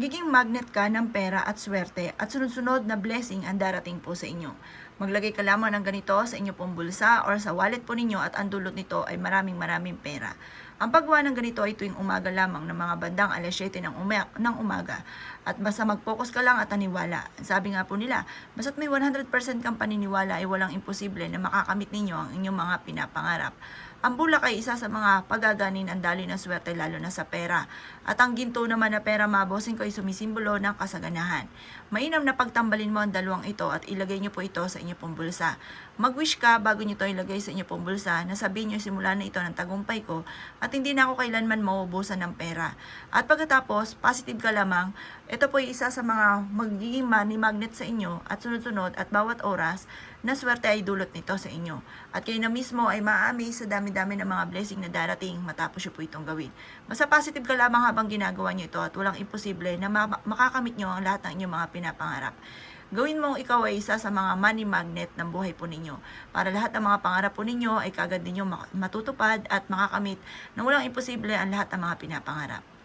Magiging magnet ka ng pera at swerte at sunod-sunod na blessing ang darating po sa inyo. Maglagay ka lamang ng ganito sa inyo pong bulsa or sa wallet po ninyo at ang dulot nito ay maraming pera. Ang paggawa ng ganito ay tuwing umaga lamang ng mga bandang alas 7 ng umaga. At basta mag-focus ka lang at aniwala. Sabi nga po nila, basta't may 100% kang paniniwala ay walang imposible na makakamit ninyo ang inyong mga pinapangarap. Ang bulak ay isa sa mga pagaganin ang daloy ng swerte lalo na sa pera. At ang ginto naman na pera mabosing ko ay sumisimbolo ng kasaganahan. Mainam na pagtambalin mo ang dalawang ito at ilagay niyo po ito sa inyo pong bulsa. Mag-wish ka bago niyo ito ilagay sa inyo pong bulsa na sabihin niyo simula na ito ng tagumpay ko at hindi na ako kailanman mauubusan ng pera. At pagkatapos, positive ka lamang, ito po ay isa sa mga magiging money magnet sa inyo at sunod-sunod at bawat oras na swerte ay dulot nito sa inyo. At kayo na mismo ay ma-amaze sa dami-dami ng mga blessing na darating matapos nyo po itong gawin. Basta positive ka lamang habang ginagawa nyo ito at walang imposible na makakamit nyo ang lahat ng inyong mga pinapangarap. Gawin mong ikaw ay isa sa mga money magnet ng buhay po ninyo. Para lahat ng mga pangarap po ninyo ay kagad ninyo matutupad at makakamit na walang imposible ang lahat ng mga pinapangarap.